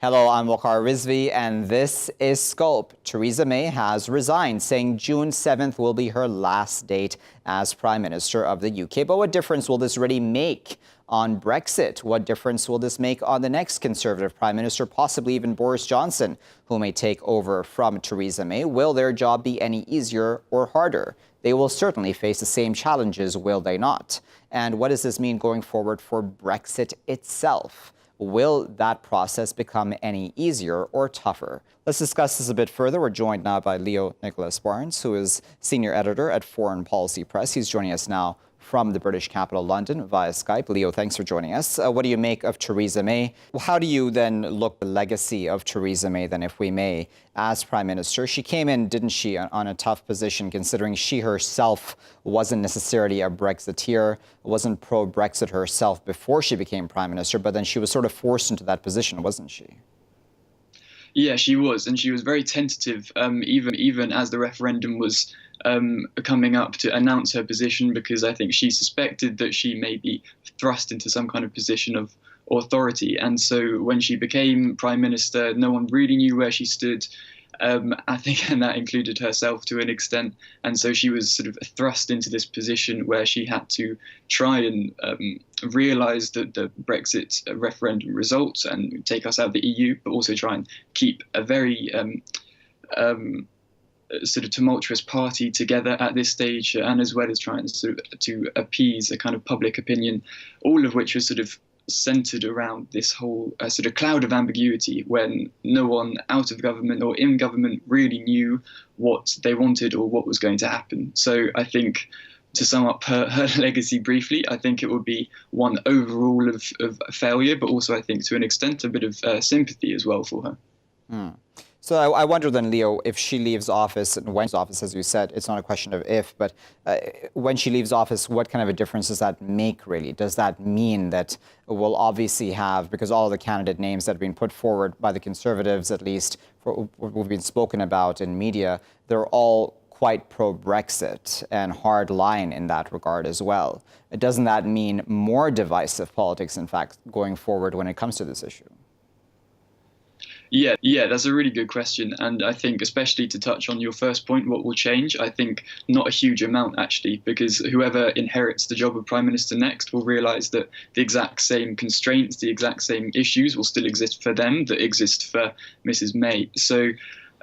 Hello, I'm Waqar Rizvi, and this is Scope. Theresa May has resigned, saying June 7th will be her last date as Prime Minister of the UK. But what difference will this really make on Brexit? What difference will this make on the next Conservative Prime Minister, possibly even Boris Johnson, who may take over from Theresa May? Will their job be any easier or harder? They will certainly face the same challenges, will they not? And what does this mean going forward for Brexit itself? Will that process become any easier or tougher? Let's discuss this a bit further. We're joined now by Leo Nicholas Barnes, who is Senior Editor at Foreign Policy Press. He's joining us now from the British capital, London, via Skype. Leo, thanks for joining us. What do you make of Theresa May? How do you then look at the legacy of Theresa May, then, if we may, as Prime Minister? She came in, didn't she, on a tough position, considering she herself wasn't necessarily a Brexiteer, wasn't pro-Brexit herself before she became Prime Minister, but then she was sort of forced into that position, wasn't she? Yeah, she was, and she was very tentative, even as the referendum was coming up, to announce her position, because I think she suspected that she may be thrust into some kind of position of authority. And so when she became Prime Minister, no one really knew where she stood. I think, and that included herself to an extent. And so she was sort of thrust into this position where she had to try and realise that the Brexit referendum results and take us out of the EU, but also try and keep a very sort of tumultuous party together at this stage, and as well as trying to appease a kind of public opinion, all of which was sort of centred around this whole sort of cloud of ambiguity, when no one out of government or in government really knew what they wanted or what was going to happen. So I think, to sum up her legacy briefly, I think it would be one overall of failure, but also I think to an extent a bit of sympathy as well for her. So I wonder then, Leo, if she leaves office, and when she's office, as you said, it's not a question of if, but when she leaves office, what kind of a difference does that make, really? Does that mean that we'll obviously have, because all of the candidate names that have been put forward by the Conservatives, at least, for what have been spoken about in media, they're all quite pro-Brexit and hard line in that regard as well. Doesn't that mean more divisive politics, in fact, going forward when it comes to this issue? Yeah, that's a really good question. And I think, especially to touch on your first point, what will change? I think not a huge amount, actually, because whoever inherits the job of Prime Minister next will realise that the exact same constraints, the exact same issues will still exist for them that exist for Mrs. May. So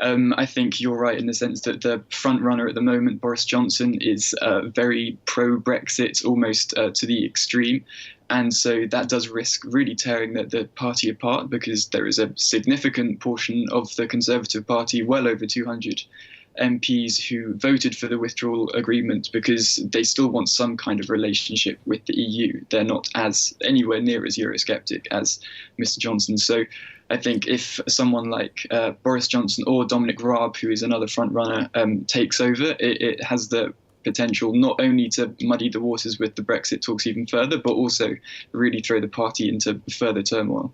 I think you're right in the sense that the front runner at the moment, Boris Johnson, is very pro-Brexit, almost to the extreme. And so that does risk really tearing the party apart, because there is a significant portion of the Conservative Party, well over 200 MPs, who voted for the withdrawal agreement because they still want some kind of relationship with the EU. They're not anywhere near as Eurosceptic as Mr. Johnson. So I think if someone like Boris Johnson or Dominic Raab, who is another front runner, takes over, it has the potential not only to muddy the waters with the Brexit talks even further, but also really throw the party into further turmoil.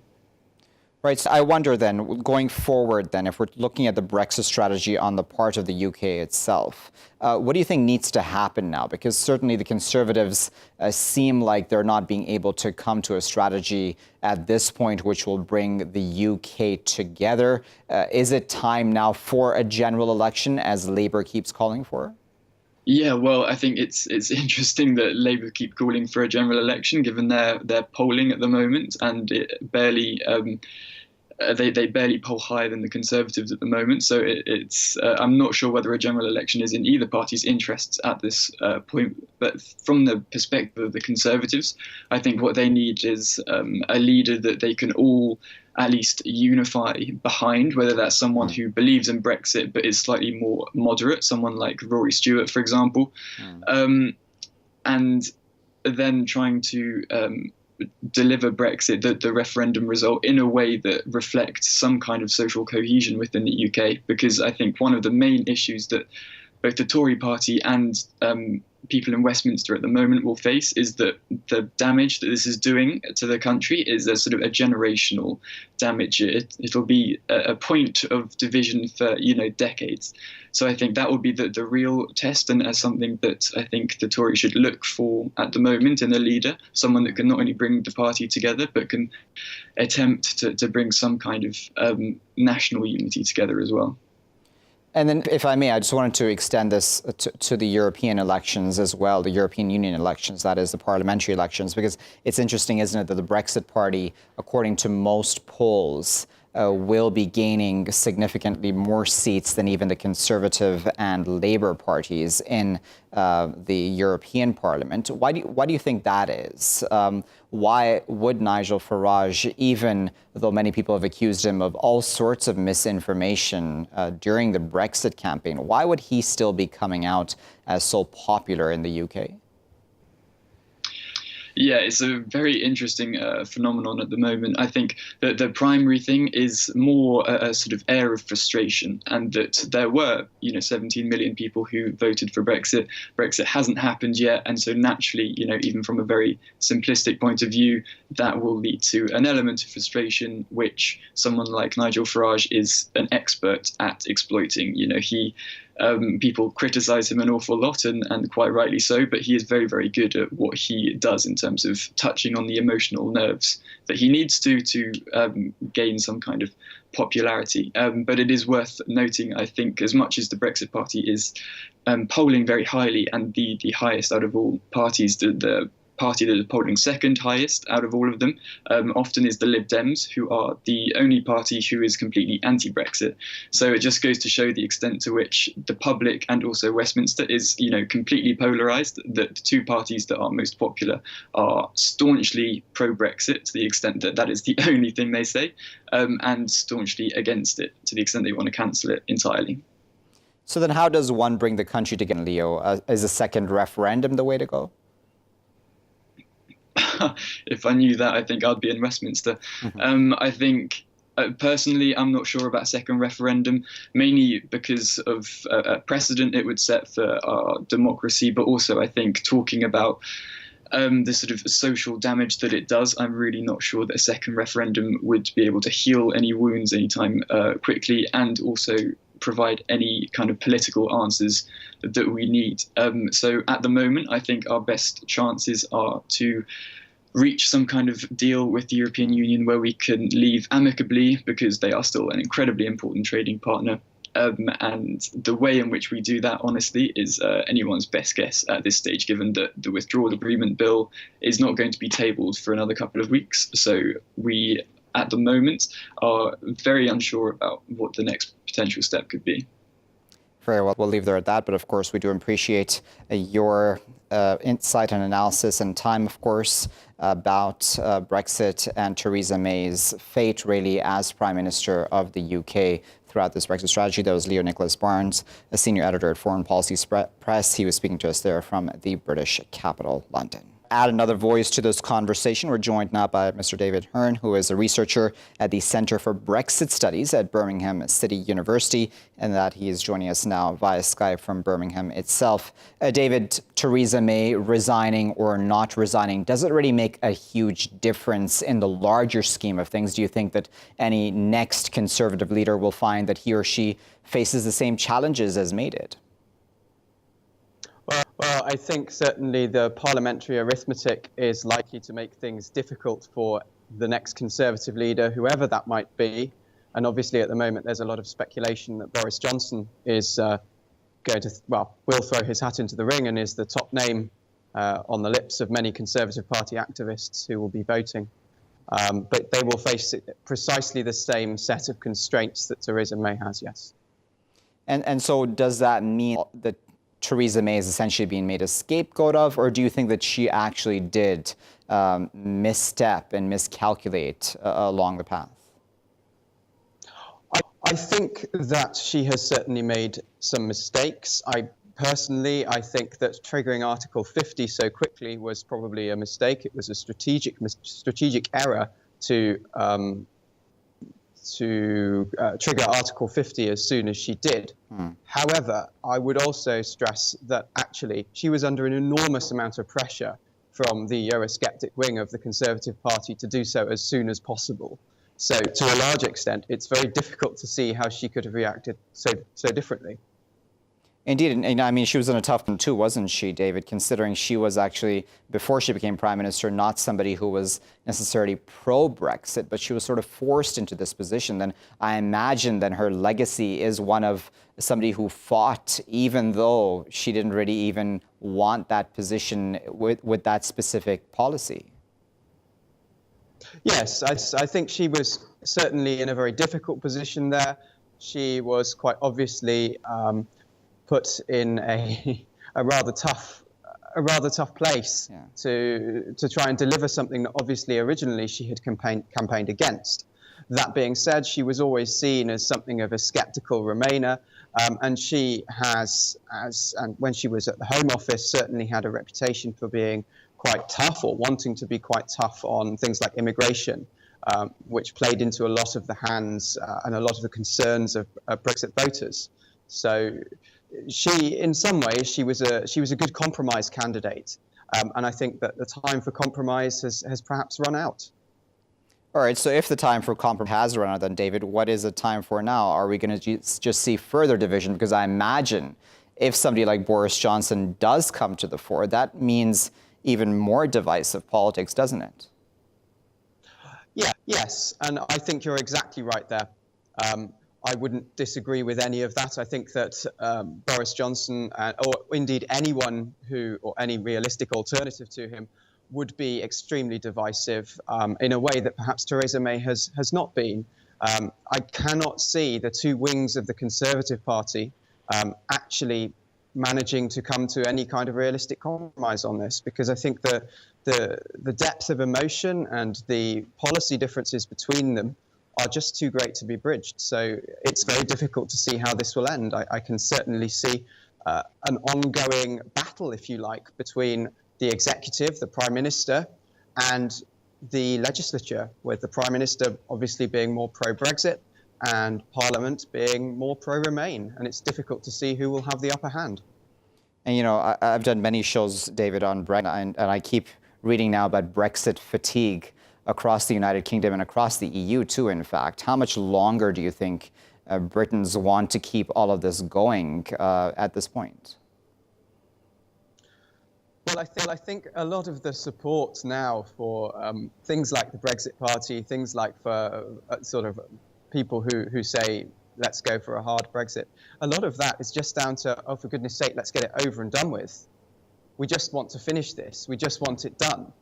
Right. So I wonder then, going forward then, if we're looking at the Brexit strategy on the part of the UK itself, what do you think needs to happen now? Because certainly the Conservatives seem like they're not being able to come to a strategy at this point which will bring the UK together. Is it time now for a general election, as Labour keeps calling for? Yeah, well, I think it's interesting that Labour keep calling for a general election, given their polling at the moment, and it barely they barely poll higher than the Conservatives at the moment. So it's I'm not sure whether a general election is in either party's interests at this point. But from the perspective of the Conservatives, I think what they need is a leader that they can all at least unify behind, whether that's someone who believes in Brexit but is slightly more moderate, someone like Rory Stewart, for example, and then trying to deliver Brexit, the referendum result, in a way that reflects some kind of social cohesion within the UK. Because I think one of the main issues that both the Tory party and people in Westminster at the moment will face is that the damage that this is doing to the country is a sort of a generational damage. It'll be a point of division for, decades. So I think that will be the real test, and as something that I think the Tories should look for at the moment in a leader, someone that can not only bring the party together, but can attempt to bring some kind of national unity together as well. And then, if I may, I just wanted to extend this to the European elections as well, the European Union elections, that is, the parliamentary elections, because it's interesting, isn't it, that the Brexit Party, according to most polls, will be gaining significantly more seats than even the Conservative and Labour parties in the European Parliament. Why do you think that is? Why would Nigel Farage, even though many people have accused him of all sorts of misinformation during the Brexit campaign, why would he still be coming out as so popular in the UK? Yeah, it's a very interesting phenomenon at the moment. I think that the primary thing is more a sort of air of frustration, and that there were, 17 million people who voted for Brexit. Brexit hasn't happened yet, and so naturally, even from a very simplistic point of view, that will lead to an element of frustration, which someone like Nigel Farage is an expert at exploiting. People criticize him an awful lot, and quite rightly so, but he is very, very good at what he does in terms of touching on the emotional nerves that he needs to gain some kind of popularity. But it is worth noting, I think, as much as the Brexit Party is polling very highly and the highest out of all parties, the party that is polling second highest out of all of them often is the Lib Dems, who are the only party who is completely anti-Brexit. So it just goes to show the extent to which the public and also Westminster is, completely polarised, that the two parties that are most popular are staunchly pro-Brexit to the extent that that is the only thing they say, and staunchly against it to the extent they want to cancel it entirely. So then how does one bring the country together, Leo? Is a second referendum the way to go? If I knew that, I think I'd be in Westminster. I think, personally, I'm not sure about a second referendum, mainly because of a precedent it would set for our democracy, but also I think talking about the sort of social damage that it does, I'm really not sure that a second referendum would be able to heal any wounds anytime quickly, and also provide any kind of political answers that we need. So at the moment, I think our best chances are to reach some kind of deal with the European Union where we can leave amicably, because they are still an incredibly important trading partner. And the way in which we do that, honestly, is anyone's best guess at this stage, given that the withdrawal agreement bill is not going to be tabled for another couple of weeks. So we, at the moment, are very unsure about what the next potential step could be. Very well, we'll leave there at that. But of course, we do appreciate your insight and analysis and time, of course, about Brexit and Theresa May's fate, really, as Prime Minister of the UK throughout this Brexit strategy. That was Leo Nicholas Barnes, a senior editor at Foreign Policy Press. He was speaking to us there from the British capital, London. Add another voice to this conversation. We're joined now by Mr. David Hearne, who is a researcher at the Centre for Brexit Studies at Birmingham City University, and that he is joining us now via Skype from Birmingham itself. David, Theresa May resigning or not resigning, does it really make a huge difference in the larger scheme of things? Do you think that any next Conservative leader will find that he or she faces the same challenges as May did? Well, I think certainly the parliamentary arithmetic is likely to make things difficult for the next Conservative leader, whoever that might be. And obviously at the moment there's a lot of speculation that Boris Johnson is going to, will throw his hat into the ring and is the top name on the lips of many Conservative Party activists who will be voting. But they will face precisely the same set of constraints that Theresa May has, yes. And so does that mean that Theresa May is essentially being made a scapegoat of, or do you think that she actually did misstep and miscalculate along the path? I think that she has certainly made some mistakes. I think that triggering Article 50 so quickly was probably a mistake. It was a strategic error to to trigger Article 50 as soon as she did. However, I would also stress that actually she was under an enormous amount of pressure from the Eurosceptic wing of the Conservative Party to do so as soon as possible. So to a large extent, it's very difficult to see how she could have reacted so differently. Indeed, and I mean, she was in a tough one too, wasn't she, David, considering she was actually, before she became Prime Minister, not somebody who was necessarily pro-Brexit, but she was sort of forced into this position. Then I imagine then her legacy is one of somebody who fought, even though she didn't really even want that position with that specific policy. Yes, I think she was certainly in a very difficult position there. She was quite obviously put in a rather tough place to try and deliver something that obviously originally she had campaigned against. That being said, she was always seen as something of a sceptical Remainer, and she has, and when she was at the Home Office, certainly had a reputation for being quite tough, or wanting to be quite tough on things like immigration, which played into a lot of the hands and a lot of the concerns of Brexit voters. So she, in some ways, she was a good compromise candidate, and I think that the time for compromise has perhaps run out. All right, so if the time for compromise has run out, then David, what is the time for now? Are we going to just see further division? Because I imagine if somebody like Boris Johnson does come to the fore, that means even more divisive politics, doesn't it? Yeah, yes, and I think you're exactly right there. I wouldn't disagree with any of that. I think that Boris Johnson, or indeed anyone who, or any realistic alternative to him, would be extremely divisive in a way that perhaps Theresa May has not been. I cannot see the two wings of the Conservative Party actually managing to come to any kind of realistic compromise on this, because I think the depth of emotion and the policy differences between them are just too great to be bridged. So it's very difficult to see how this will end. I can certainly see an ongoing battle, if you like, between the executive, the Prime Minister, and the legislature, with the Prime Minister obviously being more pro-Brexit and Parliament being more pro-Remain. And it's difficult to see who will have the upper hand. And, you know, I've done many shows, David, on Brexit, and I keep reading now about Brexit fatigue across the United Kingdom and across the EU too, in fact. How much longer do you think Britons want to keep all of this going at this point? Well, I think a lot of the support now for things like the Brexit Party, things like for sort of people who say, let's go for a hard Brexit, a lot of that is just down to, oh, for goodness sake, let's get it over and done with. We just want to finish this. We just want it done.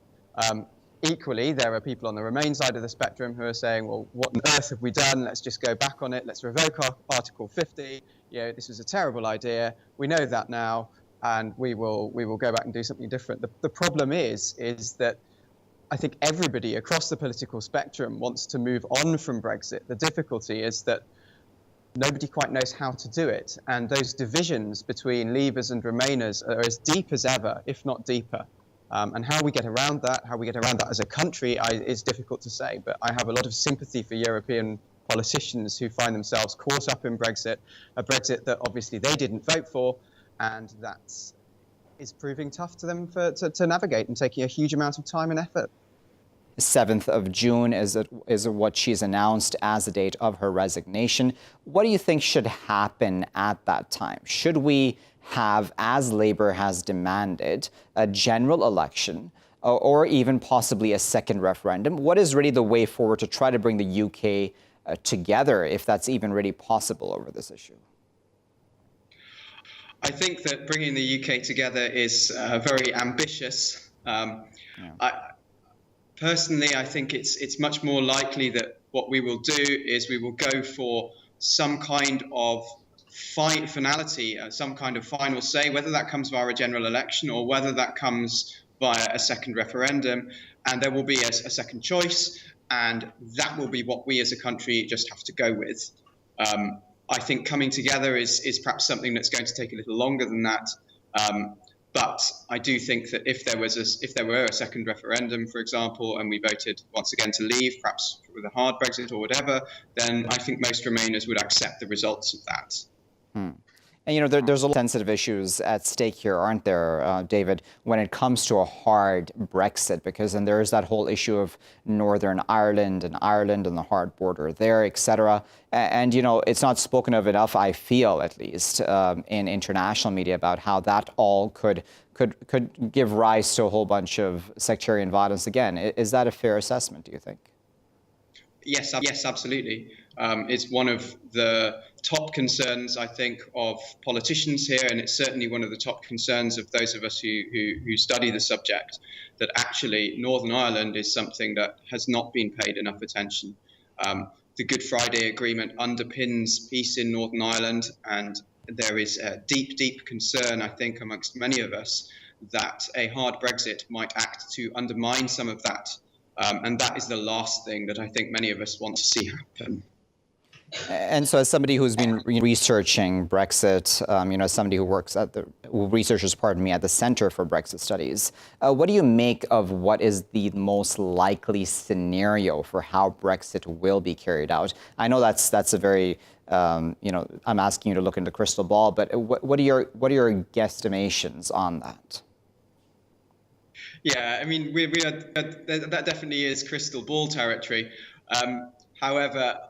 Equally, there are people on the Remain side of the spectrum who are saying, well, what on earth have we done? Let's just go back on it. Let's revoke Article 50. You know, this was a terrible idea. We know that now, and we will go back and do something different. The problem is that I think everybody across the political spectrum wants to move on from Brexit. The difficulty is that nobody quite knows how to do it, and those divisions between Leavers and Remainers are as deep as ever, if not deeper. And how we get around that, as a country, is difficult to say. But I have a lot of sympathy for European politicians who find themselves caught up in Brexit, a Brexit that obviously they didn't vote for, and that is proving tough to them to navigate and taking a huge amount of time and effort. 7th of June is what she's announced as the date of her resignation. What do you think should happen at that time? Should we have, as Labour has demanded, a general election or even possibly a second referendum? What is really the way forward to try to bring the UK together, if that's even really possible, over this issue? I think that bringing the UK together is very ambitious. Personally, I think it's much more likely that what we will do is we will go for some kind of finality, some kind of final say, whether that comes via a general election or whether that comes via a second referendum, and there will be a second choice, and that will be what we as a country just have to go with. I think coming together is perhaps something that's going to take a little longer than that. But I do think that if there were a second referendum, for example, and we voted once again to leave, perhaps with a hard Brexit or whatever, then I think most Remainers would accept the results of that. And, there's a lot of sensitive issues at stake here, aren't there, David, when it comes to a hard Brexit? Because then there is that whole issue of Northern Ireland and the hard border there, etc. And, it's not spoken of enough, I feel, at least, in international media about how that all could give rise to a whole bunch of sectarian violence again. Is that a fair assessment, do you think? Yes, absolutely. It's one of the top concerns, I think, of politicians here, and it's certainly one of the top concerns of those of us who study the subject, that actually Northern Ireland is something that has not been paid enough attention. The Good Friday Agreement underpins peace in Northern Ireland, and there is a deep, deep concern, I think, amongst many of us that a hard Brexit might act to undermine some of that. And that is the last thing that I think many of us want to see happen. And so as somebody who's been researching Brexit, as somebody who researches at the Center for Brexit Studies, what do you make of what is the most likely scenario for how Brexit will be carried out? I know that's a very, I'm asking you to look into the crystal ball, but what are your guesstimations on that? Yeah, I mean, that definitely is crystal ball territory. However,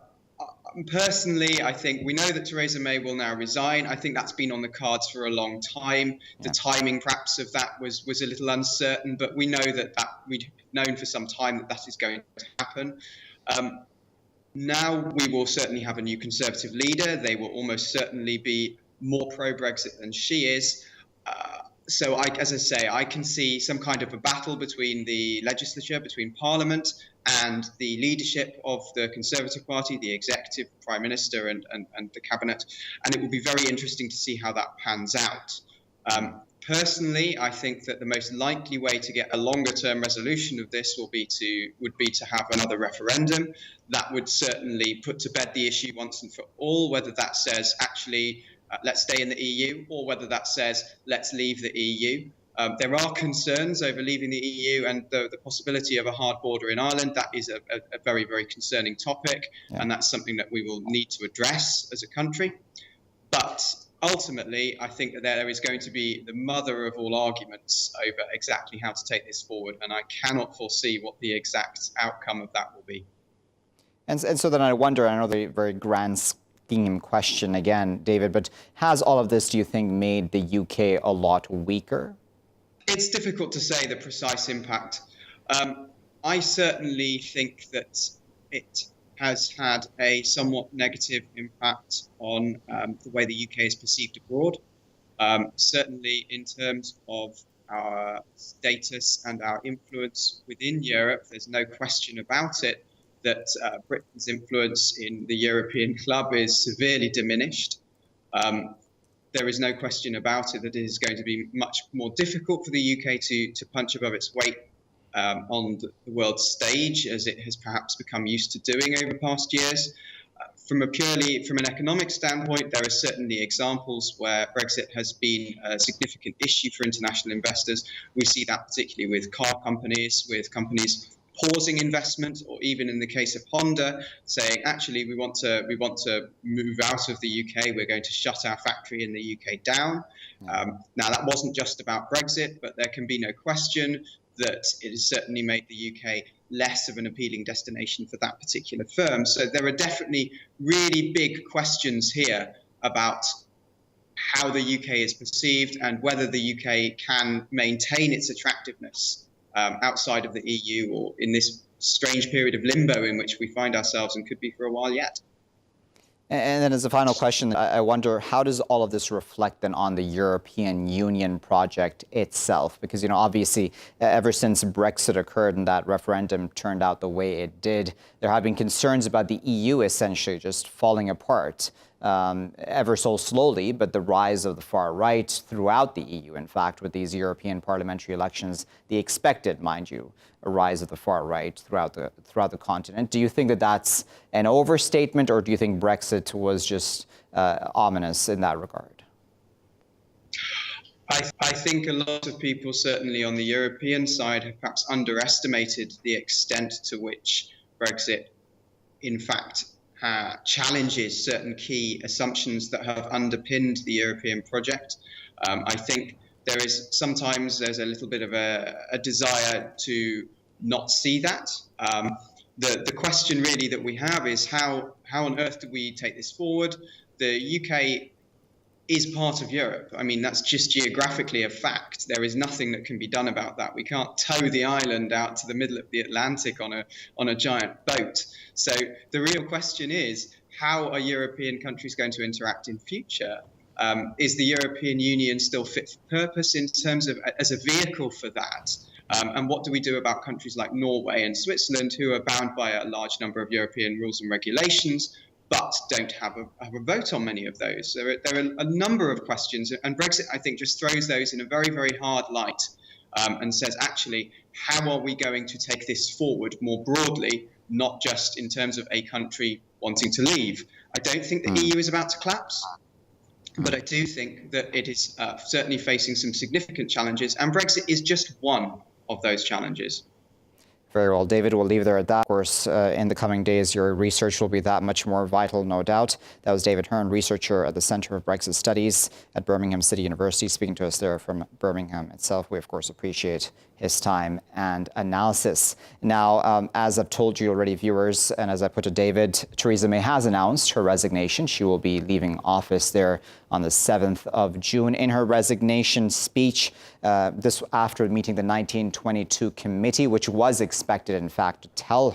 personally, I think we know that Theresa May will now resign. I think that's been on the cards for a long time. The timing, perhaps, of that was a little uncertain, but we know that we'd known for some time that is going to happen. Now we will certainly have a new Conservative leader. They will almost certainly be more pro-Brexit than she is. So, as I say, I can see some kind of a battle between the legislature, between Parliament and the leadership of the Conservative Party, the executive, Prime Minister and the Cabinet. And it will be very interesting to see how that pans out. Personally, I think that the most likely way to get a longer-term resolution of this would be to have another referendum. That would certainly put to bed the issue once and for all, whether that says actually let's stay in the EU, or whether that says let's leave the EU. There are concerns over leaving the EU and the possibility of a hard border in Ireland. That is a very, very concerning topic, and that's something that we will need to address as a country. But ultimately, I think that there is going to be the mother of all arguments over exactly how to take this forward, and I cannot foresee what the exact outcome of that will be. And so then I wonder, I know the very grand scheme question again, David, but has all of this, do you think, made the UK a lot weaker? It's difficult to say the precise impact. I certainly think that it has had a somewhat negative impact on the way the UK is perceived abroad. Certainly in terms of our status and our influence within Europe, there's no question about it that Britain's influence in the European club is severely diminished. There is no question about it that it is going to be much more difficult for the UK to punch above its weight on the world stage, as it has perhaps become used to doing over past years. From an economic standpoint, there are certainly examples where Brexit has been a significant issue for international investors. We see that particularly with car companies, with companies pausing investment, or even in the case of Honda, saying, actually, we want to move out of the UK. We're going to shut our factory in the UK down. Now, that wasn't just about Brexit, but there can be no question that it has certainly made the UK less of an appealing destination for that particular firm. So there are definitely really big questions here about how the UK is perceived and whether the UK can maintain its attractiveness outside of the EU, or in this strange period of limbo in which we find ourselves and could be for a while yet. And then as a final question, I wonder, how does all of this reflect then on the European Union project itself? Because, obviously, ever since Brexit occurred and that referendum turned out the way it did, there have been concerns about the EU essentially just falling apart ever so slowly, but the rise of the far right throughout the EU, in fact, with these European parliamentary elections, the expected, mind you, a rise of the far right throughout the continent. Do you think that that's an overstatement, or do you think Brexit was just ominous in that regard? I think a lot of people, certainly on the European side, have perhaps underestimated the extent to which Brexit, in fact, challenges certain key assumptions that have underpinned the European project. I think there's a little bit of a desire to not see that. The question really that we have is how on earth do we take this forward? The UK is part of Europe. I mean, that's just geographically a fact. There is nothing that can be done about that. We can't tow the island out to the middle of the Atlantic on a giant boat. So the real question is, how are European countries going to interact in future? Is the European Union still fit for purpose in terms of as a vehicle for that? And what do we do about countries like Norway and Switzerland, who are bound by a large number of European rules and regulations, but don't have a vote on many of those? There are a number of questions, and Brexit, I think, just throws those in a very, very hard light and says, actually, how are we going to take this forward more broadly, not just in terms of a country wanting to leave? I don't think the EU is about to collapse, but I do think that it is certainly facing some significant challenges, and Brexit is just one of those challenges. Very well, David, we'll leave there at that. Of course, in the coming days, your research will be that much more vital, no doubt. That was David Hearne, researcher at the Centre of Brexit Studies at Birmingham City University, speaking to us there from Birmingham itself. We, of course, appreciate his time and analysis. Now, as I've told you already, viewers, and as I put to David, Theresa May has announced her resignation. She will be leaving office there on the 7th of June. In her resignation speech, this after meeting the 1922 committee, which was expected, in fact, to tell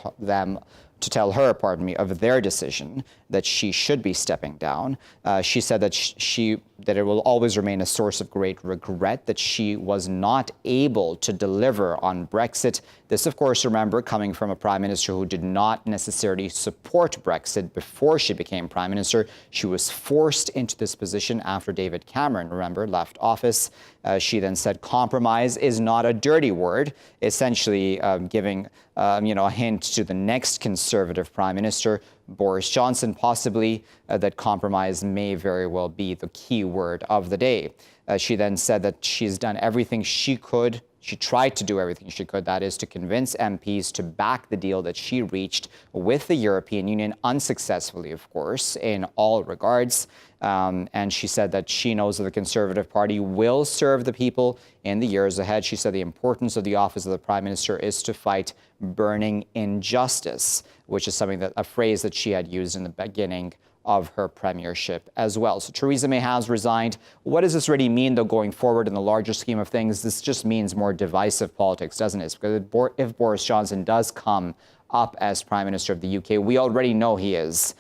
her, of their decision that she should be stepping down. She said that it will always remain a source of great regret that she was not able to deliver on Brexit. This, of course, remember, coming from a prime minister who did not necessarily support Brexit before she became prime minister. She was forced into this position after David Cameron, remember, left office. She then said compromise is not a dirty word, essentially giving a hint to the next Conservative prime minister, Boris Johnson, possibly, that compromise may very well be the key word of the day. She then said that she's done everything she could. She tried to do everything she could, that is, to convince MPs to back the deal that she reached with the European Union, unsuccessfully, of course, in all regards. And she said that she knows that the Conservative Party will serve the people in the years ahead. She said the importance of the office of the Prime Minister is to fight burning injustice, which is a phrase that she had used in the beginning of her premiership as well. So Theresa May has resigned. What does this really mean, though, going forward in the larger scheme of things? This just means more divisive politics, doesn't it? Because if Boris Johnson does come up as Prime Minister of the UK, we already know he is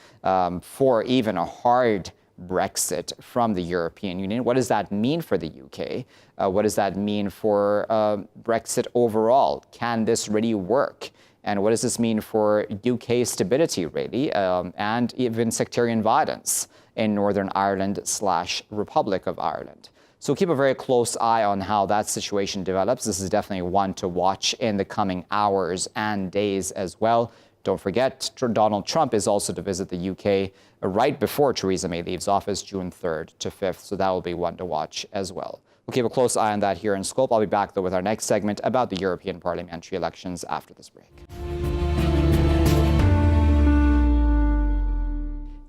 for even a hard Brexit from the European Union. What does that mean for the UK? What does that mean for Brexit overall? Can this really work? And what does this mean for UK stability, really, and even sectarian violence in Northern Ireland / Republic of Ireland? So keep a very close eye on how that situation develops. This is definitely one to watch in the coming hours and days as well. Don't forget, Donald Trump is also to visit the UK right before Theresa May leaves office, June 3rd to 5th. So that will be one to watch as well. We'll keep a close eye on that here in Scope. I'll be back, though, with our next segment about the European parliamentary elections after this break.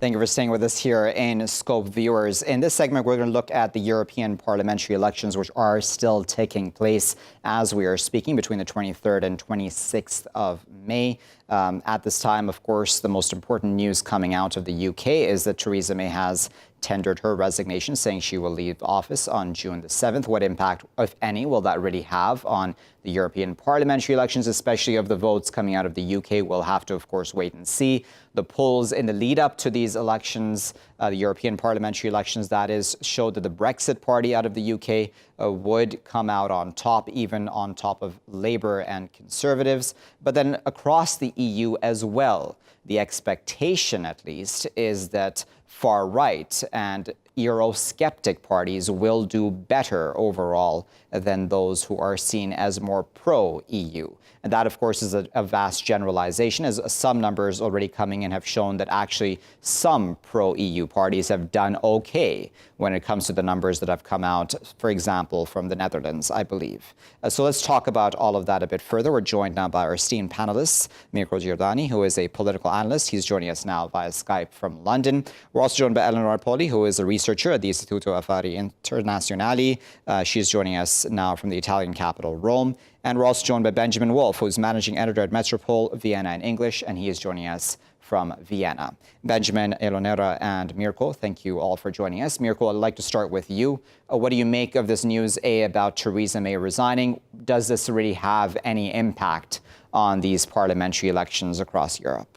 Thank you for staying with us here in Scope, viewers. In this segment, we're going to look at the European parliamentary elections, which are still taking place as we are speaking between the 23rd and 26th of May. At this time, of course, the most important news coming out of the UK is that Theresa May has tendered her resignation, saying she will leave office on June the 7th. What impact, if any, will that really have on the European parliamentary elections, especially of the votes coming out of the UK? We'll have to, of course, wait and see. The polls in the lead up to these elections, the European parliamentary elections, that is, showed that the Brexit party out of the UK would come out on top, even on top of Labour and Conservatives. But then across the EU as well, the expectation, at least, is that far right and Eurosceptic parties will do better overall than those who are seen as more pro-EU. And that, of course, is a vast generalization, as some numbers already coming in have shown that actually some pro-EU parties have done okay when it comes to the numbers that have come out, for example, from the Netherlands, I believe. So let's talk about all of that a bit further. We're joined now by our esteemed panelists, Mirko Giordani, who is a political analyst. He's joining us now via Skype from London. We're also joined by Eleonora Poli, who is a researcher at the Istituto Affari Internazionali. She's joining us now from the Italian capital, Rome. And we're also joined by Benjamin Wolf, who's managing editor at Metropole, Vienna in English, and he is joining us from Vienna. Benjamin, Eleonora, and Mirko, thank you all for joining us. Mirko, I'd like to start with you. What do you make of this news, about Theresa May resigning? Does this really have any impact on these parliamentary elections across Europe?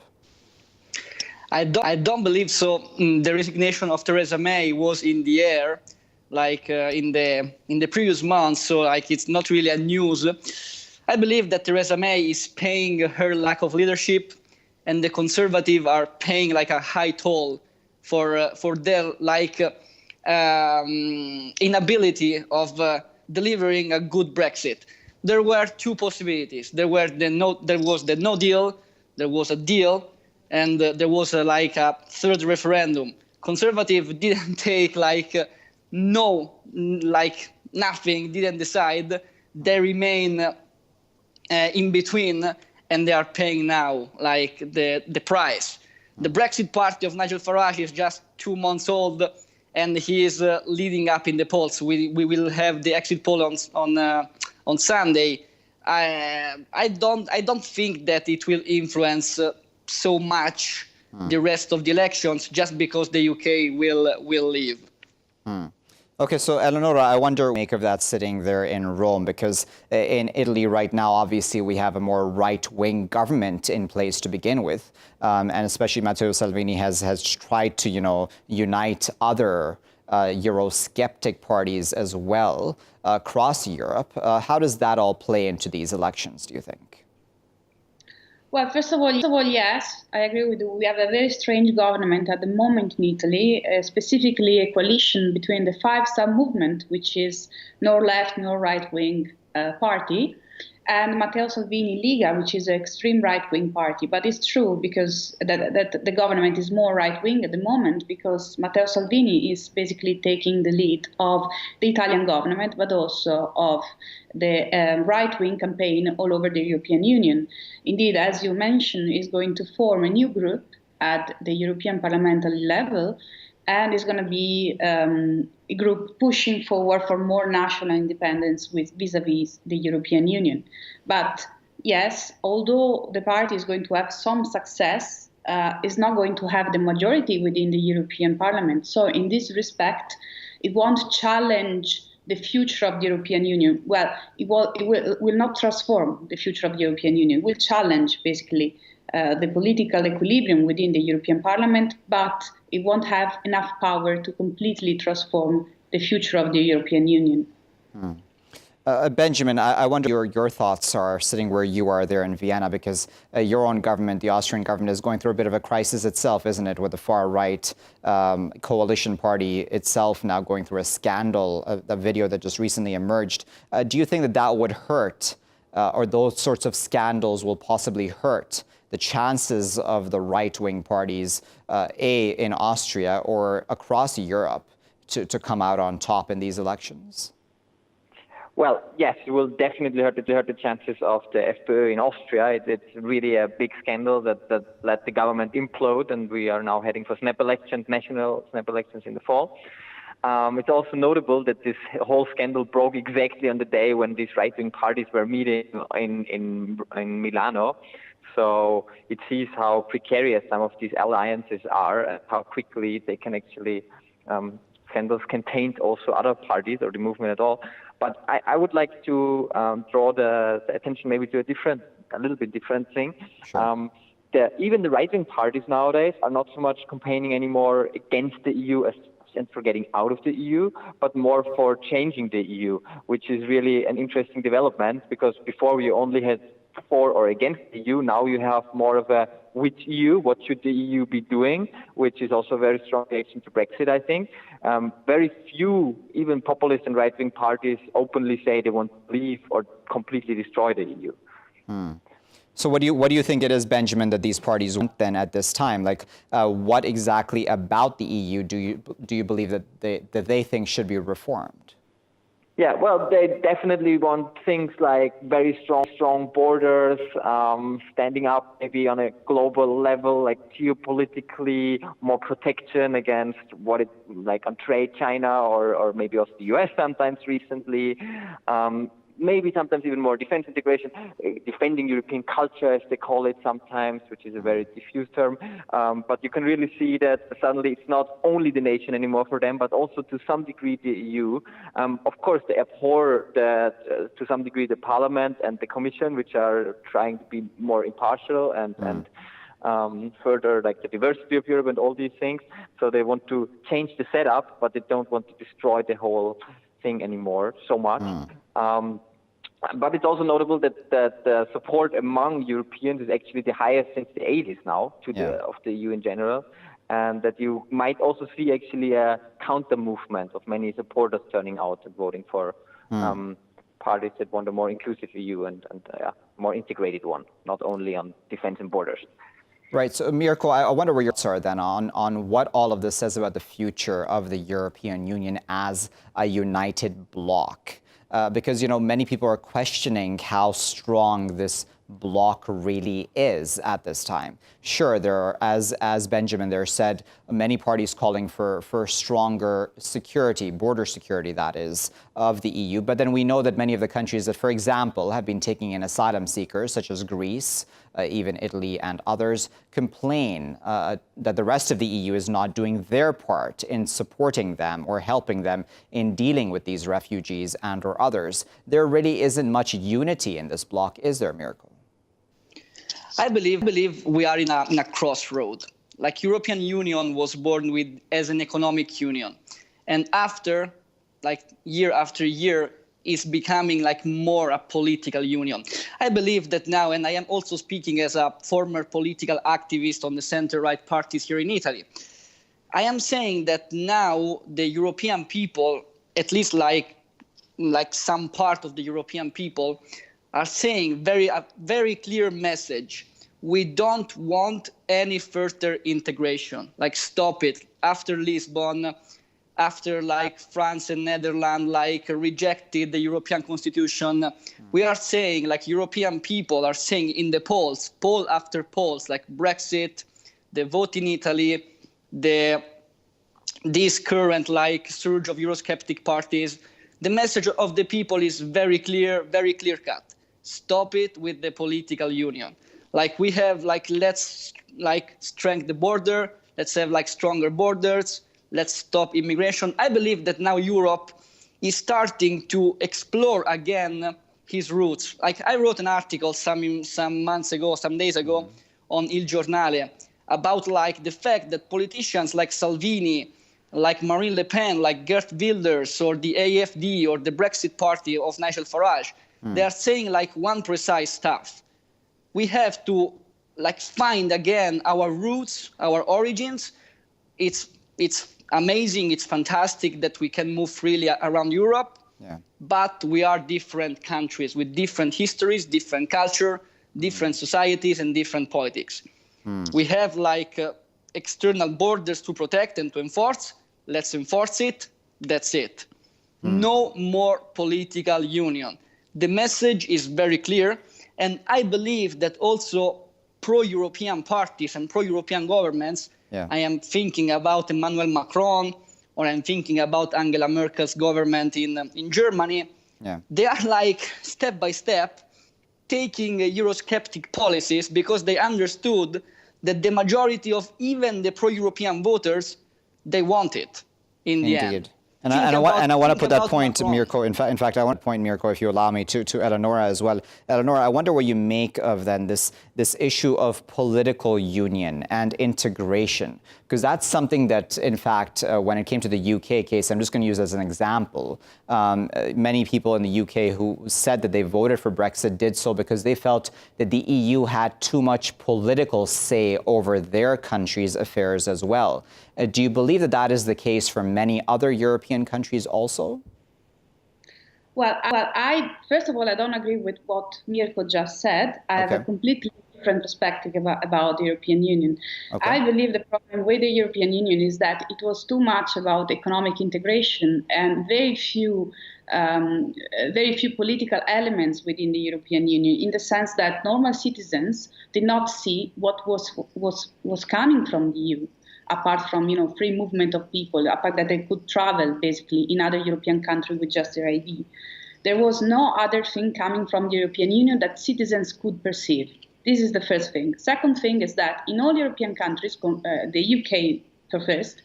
I don't believe so. The resignation of Theresa May was in the air, like in the previous months, so like it's not really a news. I believe that Theresa May is paying her lack of leadership, and the Conservatives are paying like a high toll for their inability of delivering a good Brexit. There were two possibilities. There was the no deal, there was a deal, and there was a third referendum. Conservatives didn't take nothing, didn't decide. They remain in between, and they are paying now the price. The Brexit party of Nigel Farage is just 2 months old, and he is leading up in the polls. We will have the exit poll on Sunday. I don't think that it will influence so much the rest of the elections just because the UK will leave. Okay, so Eleonora, I wonder what you make of that sitting there in Rome, because in Italy right now, obviously, we have a more right-wing government in place to begin with, and especially Matteo Salvini has tried to, unite other Eurosceptic parties as well across Europe. How does that all play into these elections, do you think? Well, first of all, yes, I agree with you. We have a very strange government at the moment in Italy, specifically a coalition between the Five Star Movement, which is nor left nor right-wing party, and Matteo Salvini Liga, which is an extreme right-wing party. But it's true because that the government is more right-wing at the moment because Matteo Salvini is basically taking the lead of the Italian government, but also of the right-wing campaign all over the European Union. Indeed, as you mentioned, is going to form a new group at the European parliamentary level, and is going to be a group pushing forward for more national independence vis-à-vis the European Union. But yes, although the party is going to have some success, it's not going to have the majority within the European Parliament. So in this respect, it won't challenge the future of the European Union. Well, it will not transform the future of the European Union. It will challenge, basically, the political equilibrium within the European Parliament, but it won't have enough power to completely transform the future of the European Union. Benjamin, I wonder your thoughts are sitting where you are there in Vienna, because your own government, the Austrian government, is going through a bit of a crisis itself, isn't it, with the far-right coalition party itself now going through a scandal, a video that just recently emerged. Do you think that would hurt, or those sorts of scandals will possibly hurt the chances of the right-wing parties, in Austria or across Europe, to come out on top in these elections? Well, yes, it will definitely hurt the chances of the FPÖ in Austria. It's really a big scandal that let the government implode, and we are now heading for national snap elections in the fall. It's also notable that this whole scandal broke exactly on the day when these right-wing parties were meeting in Milano. So it sees how precarious some of these alliances are and how quickly they can actually scandals can taint also other parties or the movement at all. But I would like to draw the attention maybe to a little bit different thing. Sure. Even the right-wing parties nowadays are not so much campaigning anymore against the EU and for getting out of the EU, but more for changing the EU, which is really an interesting development, because before we only had for or against the EU. Now you have more of a which EU, what should the EU be doing, which is also a very strong reaction to Brexit, I think. Very few, even populist and right-wing parties openly say they want to leave or completely destroy the EU. So what do you think it is, Benjamin, that these parties want then at this time? Like, what exactly about the EU do you believe that they think should be reformed? Yeah, well, they definitely want things like very strong borders, standing up maybe on a global level, like geopolitically, more protection against what it like on trade, China or maybe also the US sometimes recently. Maybe sometimes even more defense integration, defending European culture, as they call it sometimes, which is a very diffuse term. But you can really see that suddenly it's not only the nation anymore for them, but also to some degree the EU. Of course, they abhor to some degree the Parliament and the Commission, which are trying to be more impartial and further like the diversity of Europe and all these things. So they want to change the setup, but they don't want to destroy the whole thing anymore so much. But it's also notable that the support among Europeans is actually the highest since the 80s now of the EU in general, and that you might also see actually a counter movement of many supporters turning out and voting for parties that want a more inclusive EU and more integrated one, not only on defense and borders. Right. So, Mirko, I wonder where your thoughts are then on what all of this says about the future of the European Union as a united bloc. Because, many people are questioning how strong this bloc really is at this time. Sure, there are, as Benjamin there said, many parties calling for stronger security, border security, that is, of the EU. But then we know that many of the countries that, for example, have been taking in asylum seekers, such as Greece, even Italy and others, complain that the rest of the EU is not doing their part in supporting them or helping them in dealing with these refugees and or others. There really isn't much unity in this bloc, is there, Mirko? I believe we are in a crossroad. Like European Union was born as an economic union, and after, like year after year, is becoming like more a political union. I believe that now, and I am also speaking as a former political activist on the center-right parties here in Italy, I am saying that now the European people, at least like some part of the European people, are saying a very clear message. We don't want any further integration. Like, stop it. After Lisbon, after like France and Netherlands rejected the European Constitution, we are saying, like European people are saying in the polls, poll after polls, like Brexit, the vote in Italy, this current surge of Eurosceptic parties, the message of the people is very clear cut. Stop it with the political union. Like we have let's strengthen the border. Let's have stronger borders. Let's stop immigration. I believe that now Europe is starting to explore again his roots. Like I wrote an article some days ago on Il Giornale about the fact that politicians like Salvini, like Marine Le Pen, like Geert Wilders, or the AfD, or the Brexit party of Nigel Farage, they are saying one precise stuff. We have to find again our roots, our origins. It's amazing, it's fantastic that we can move freely around Europe, but we are different countries with different histories, different culture, different societies, and different politics. We have external borders to protect and to enforce. Let's enforce it. That's it. No more political union. The message is very clear, and I believe that also pro-European parties and pro-European governments, I am thinking about Emmanuel Macron, or I'm thinking about Angela Merkel's government in Germany. They are step by step taking Eurosceptic policies because they understood that the majority of even the pro-European voters, they want it in the end. And I want to put that point, Mirko. In fact, I want to point, Mirko, if you allow me, to Eleonora as well. Eleonora, I wonder what you make of then this issue of political union and integration, because that's something that, in fact, when it came to the UK case, I'm just going to use as an example. Many people in the UK who said that they voted for Brexit did so because they felt that the EU had too much political say over their country's affairs as well. Do you believe that that is the case for many other European countries also? Well, first of all, I don't agree with what Mirko just said. I have a completely different perspective about the European Union. I believe the problem with the European Union is that it was too much about economic integration and very few political elements within the European Union, in the sense that normal citizens did not see what was coming from the EU. Apart from, free movement of people, apart that they could travel basically in other European countries with just their ID. There was no other thing coming from the European Union that citizens could perceive. This is the first thing. Second thing is that in all European countries, the UK first,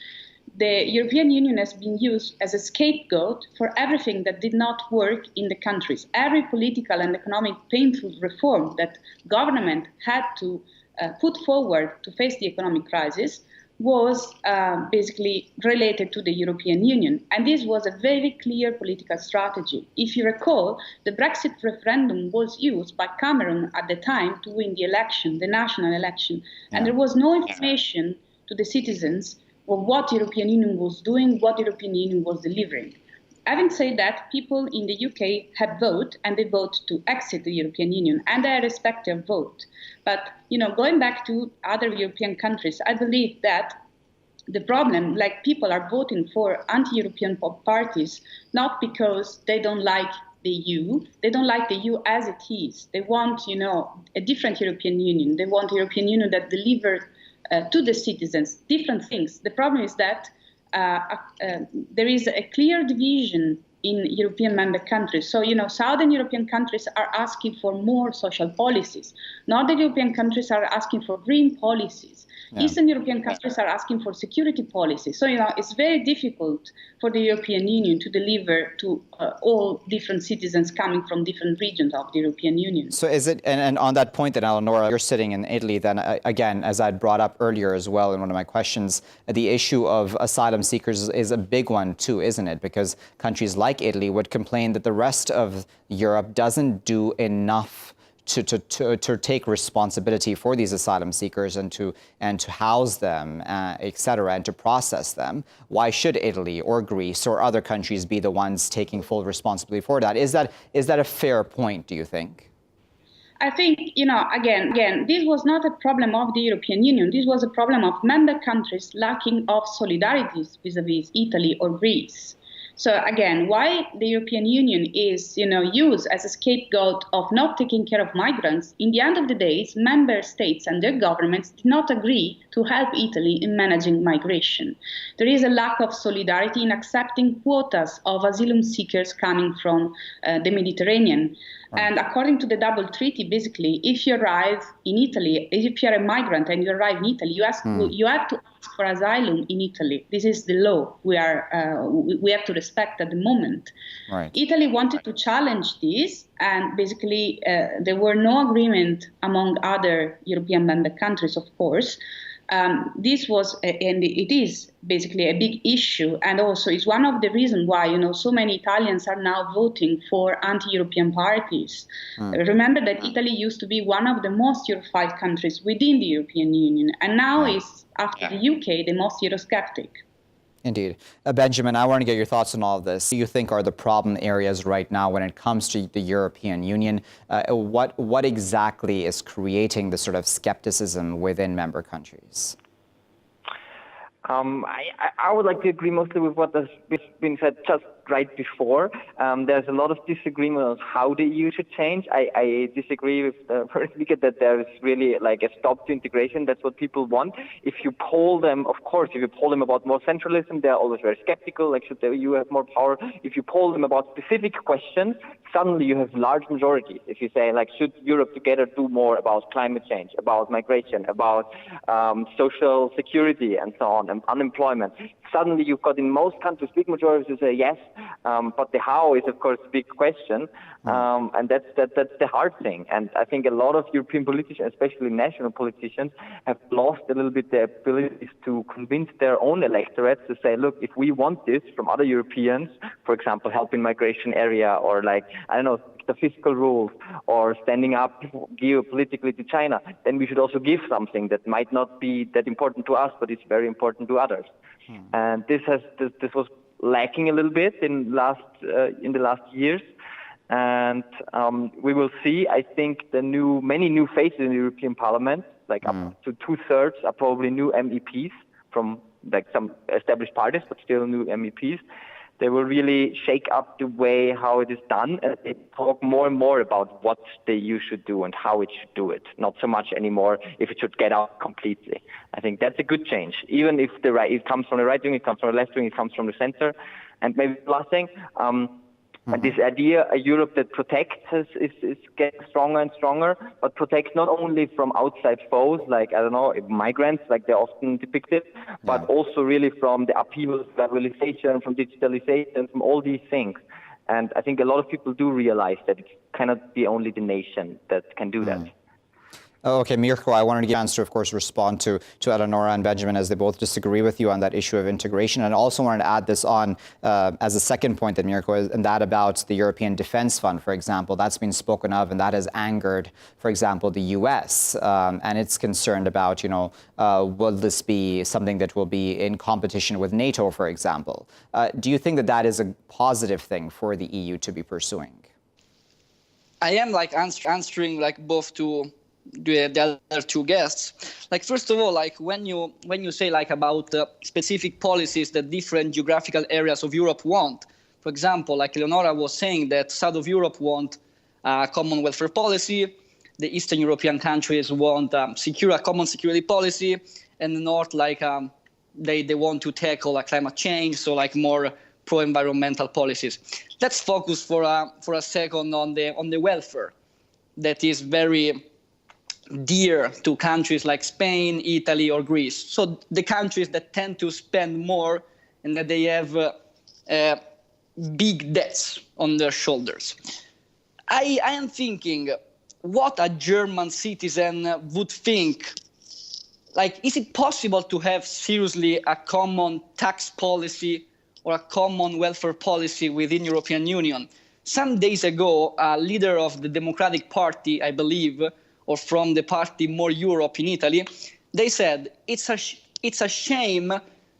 the European Union has been used as a scapegoat for everything that did not work in the countries. Every political and economic painful reform that government had to put forward to face the economic crisis was basically related to the European Union. And this was a very clear political strategy. If you recall, the Brexit referendum was used by Cameron at the time to win the election, the national election. And there was no information to the citizens of what the European Union was doing, what the European Union was delivering. Having said that, people in the UK have voted, and they vote to exit the European Union, and I respect their vote. But, going back to other European countries, I believe that the problem, like people are voting for anti-European parties, not because they don't like the EU, they don't like the EU as it is. They want, a different European Union. They want a European Union that delivers to the citizens different things. The problem is that there is a clear division in European member countries. So, Southern European countries are asking for more social policies. Northern European countries are asking for green policies. Eastern European countries are asking for security policies. So, it's very difficult for the European Union to deliver to all different citizens coming from different regions of the European Union. So is it, and on that point then, Eleonora, you're sitting in Italy, then again, as I'd brought up earlier as well in one of my questions, the issue of asylum seekers is a big one too, isn't it? Because countries like Italy would complain that the rest of Europe doesn't do enough to take responsibility for these asylum seekers and to house them, et cetera, and to process them. Why should Italy or Greece or other countries be the ones taking full responsibility for that? Is that a fair point, do you think? I think, again, this was not a problem of the European Union. This was a problem of member countries lacking of solidarity vis-a-vis Italy or Greece. So again, why the European Union is, used as a scapegoat of not taking care of migrants, in the end of the day, member states and their governments did not agree to help Italy in managing migration. There is a lack of solidarity in accepting quotas of asylum seekers coming from the Mediterranean. And according to the Double Treaty, basically, if you arrive in Italy, if you're a migrant and you arrive in Italy, you have to ask for asylum in Italy. This is the law we have to respect at the moment. Right. Italy wanted to challenge this, and basically there were no agreement among other European member countries, of course. This was, and it is basically a big issue, and also is one of the reasons why so many Italians are now voting for anti-European parties. Remember that Italy used to be one of the most Europhile countries within the European Union, and now is, after the UK, the most Eurosceptic. Indeed. Benjamin, I want to get your thoughts on all of this. What do you think are the problem areas right now when it comes to the European Union? What exactly is creating the sort of skepticism within member countries? I would like to agree mostly with what has been said. Just right before. There's a lot of disagreement on how the EU should change. I disagree with the first speaker that there is really like a stop to integration. That's what people want. If you poll them, of course, if you poll them about more centralism, they're always very skeptical, like should the EU have more power? If you poll them about specific questions, suddenly you have large majorities. If you say, like, should Europe together do more about climate change, about migration, about social security and so on, and unemployment, suddenly you've got in most countries big majorities who say yes, but the how is, of course, a big question, and that's the hard thing. And I think a lot of European politicians, especially national politicians, have lost a little bit their abilities to convince their own electorates to say, look, if we want this from other Europeans, for example, help in migration area, or like, I don't know, the fiscal rules, or standing up geopolitically to China, then we should also give something that might not be that important to us, but it's very important to others. And this was lacking a little bit in the last years, and we will see. I think many new faces in the European Parliament, like up to 2/3, are probably new MEPs from like some established parties, but still new MEPs. They will really shake up the way how it is done, and they talk more and more about what the EU should do and how it should do it. Not so much anymore if it should get out completely. I think that's a good change. Even if it comes from the right wing, it comes from the left wing, it comes from the center. And maybe the last thing, this idea, a Europe that protects is getting stronger and stronger, but protects not only from outside foes, like, I don't know, migrants, like they're often depicted, but also really from the upheaval, globalization, from digitalization, from all these things. And I think a lot of people do realize that it cannot be only the nation that can do that. Okay, Mirko, I wanted to get a chance to, of course, respond to Eleonora and Benjamin, as they both disagree with you on that issue of integration. And I also wanted to add this on as a second point that Mirko is, and that about the European Defense Fund, for example. That's been spoken of, and that has angered, for example, the U.S. And it's concerned about, will this be something that will be in competition with NATO, for example? Do you think that that is a positive thing for the EU to be pursuing? I am answering both to the other two guests. First of all, when you say about specific policies that different geographical areas of Europe want, for example, like Eleonora was saying that South of Europe want a common welfare policy, the Eastern European countries want a common security policy, and the North they want to tackle climate change, so more pro-environmental policies. Let's focus for a second on the welfare that is very dear to countries like Spain, Italy, or Greece. So the countries that tend to spend more and that they have big debts on their shoulders. I am thinking what a German citizen would think. Is it possible to have seriously a common tax policy or a common welfare policy within European Union? Some days ago, a leader of the Democratic Party, I believe, or from the party More Europe in Italy, they said it's a shame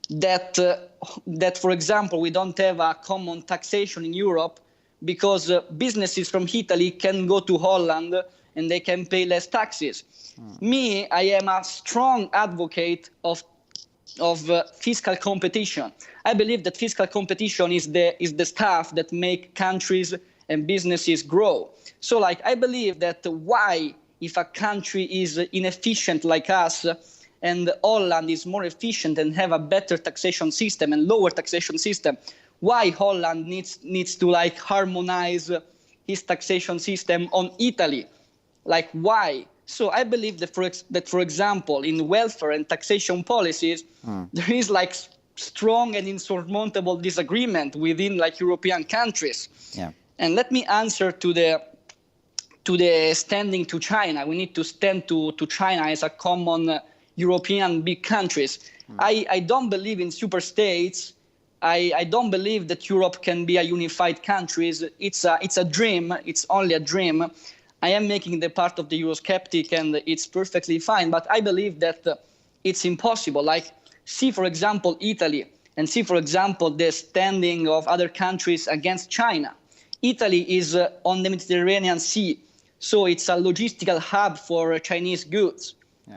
that, for example, we don't have a common taxation in Europe because businesses from Italy can go to Holland and they can pay less taxes. Me, I am a strong advocate of fiscal competition. I believe that fiscal competition is the stuff that make countries and businesses grow. So, I believe that if a country is inefficient like us and Holland is more efficient and have a better taxation system and lower taxation system, why Holland needs to harmonize his taxation system on Italy? Why? So I believe that for example, in welfare and taxation policies, there is strong and insurmountable disagreement within European countries. Yeah. And let me answer to the standing to China. We need to stand to China as a common European big countries. I don't believe in super states. I don't believe that Europe can be a unified country. It's a dream. It's only a dream. I am making the part of the Eurosceptic, and it's perfectly fine. But I believe that it's impossible. See, for example, Italy, and see, for example, the standing of other countries against China. Italy is on the Mediterranean Sea. So it's a logistical hub for Chinese goods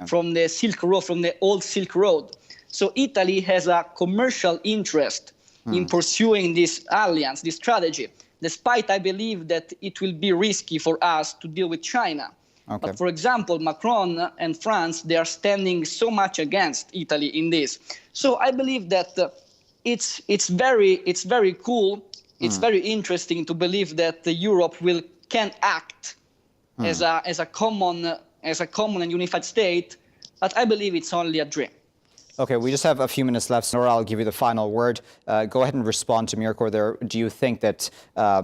from the Silk Road, from the old Silk Road. So Italy has a commercial interest in pursuing this alliance, this strategy, despite I believe that it will be risky for us to deal with China. Okay. But for example, Macron and France, they are standing so much against Italy in this. So I believe that it's very cool. It's very interesting to believe that Europe can act as a common and unified state. But I believe it's only a dream. Okay, we just have a few minutes left. Nora, I'll give you the final word. Go ahead and respond to Mirko there. Do you think that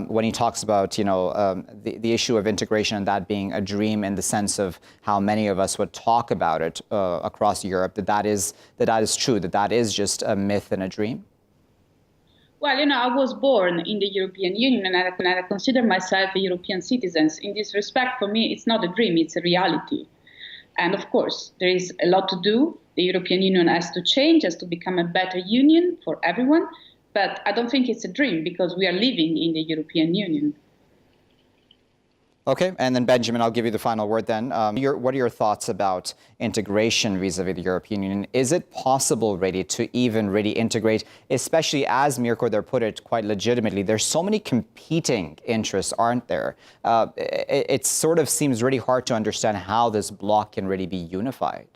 when he talks about, the issue of integration and that being a dream in the sense of how many of us would talk about it across Europe, that is true, that is just a myth and a dream? Well, I was born in the European Union and I consider myself a European citizen. In this respect, for me, it's not a dream, it's a reality. And of course, there is a lot to do. The European Union has to change, has to become a better union for everyone. But I don't think it's a dream because we are living in the European Union. Okay, and then Benjamin, I'll give you the final word then. What are your thoughts about integration vis-a-vis the European Union? Is it possible really to even really integrate, especially as Mirko there put it quite legitimately, there's so many competing interests, aren't there? It sort of seems really hard to understand how this bloc can really be unified.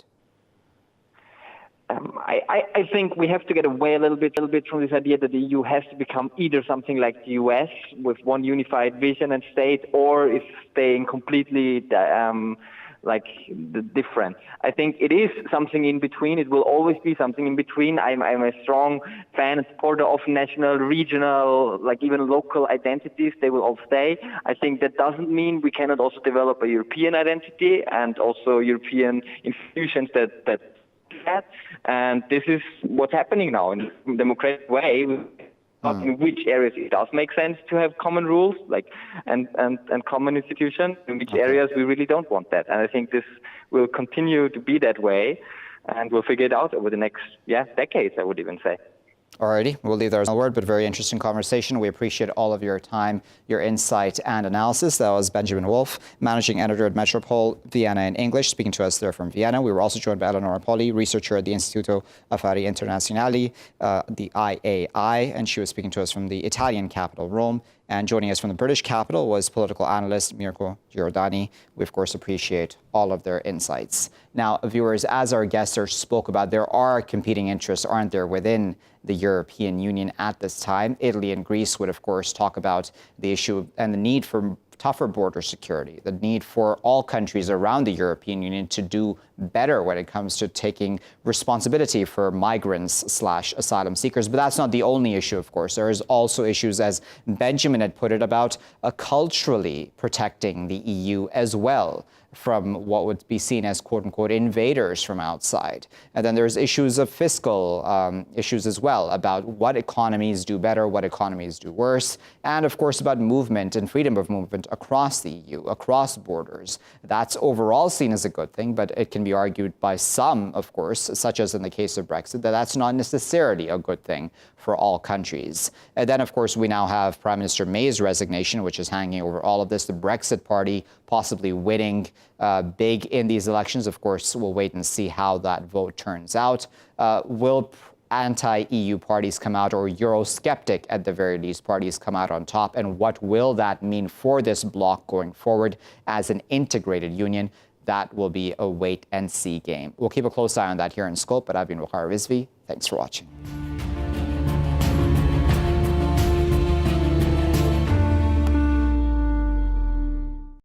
I think we have to get away a little bit from this idea that the EU has to become either something like the US with one unified vision and state, or is staying completely different. I think it is something in between. It will always be something in between. I'm a strong fan and supporter of national, regional, even local identities. They will all stay. I think that doesn't mean we cannot also develop a European identity and also European institutions that. And this is what's happening now in a democratic way. In which areas it does make sense to have common rules, and common institutions. In which areas we really don't want that. And I think this will continue to be that way, and we'll figure it out over the next decades, I would even say. Alrighty, we'll leave there as a word, but very interesting conversation. We appreciate all of your time, your insight and analysis. That was Benjamin Wolf, Managing Editor at Metropole, Vienna in English, speaking to us there from Vienna. We were also joined by Eleonora Poli, researcher at the Istituto Affari Internazionali, the IAI, and she was speaking to us from the Italian capital, Rome. And joining us from the British capital was political analyst Mirko Giordani. We, of course, appreciate all of their insights. Now, viewers, as our guests spoke about, there are competing interests, aren't there, within the European Union at this time. Italy and Greece would, of course, talk about the issue and the need for tougher border security, the need for all countries around the European Union to do better when it comes to taking responsibility for migrants/asylum seekers. But that's not the only issue, of course. There is also issues, as Benjamin had put it, about culturally protecting the EU as well from what would be seen as quote-unquote invaders from outside. And then there's issues of fiscal issues as well, about what economies do better, what economies do worse, and of course about movement and freedom of movement across the EU, across borders. That's overall seen as a good thing, but it can be argued by some, of course, such as in the case of Brexit, that that's not necessarily a good thing for all countries. And then, of course, we now have Prime Minister May's resignation, which is hanging over all of this. The Brexit party possibly winning big in these elections. Of course, we'll wait and see how that vote turns out. Will anti-EU parties come out, or Eurosceptic, at the very least, parties come out on top? And what will that mean for this bloc going forward as an integrated union? That will be a wait-and-see game. We'll keep a close eye on that here in Scope, but I've been Waqar Rizvi. Thanks for watching.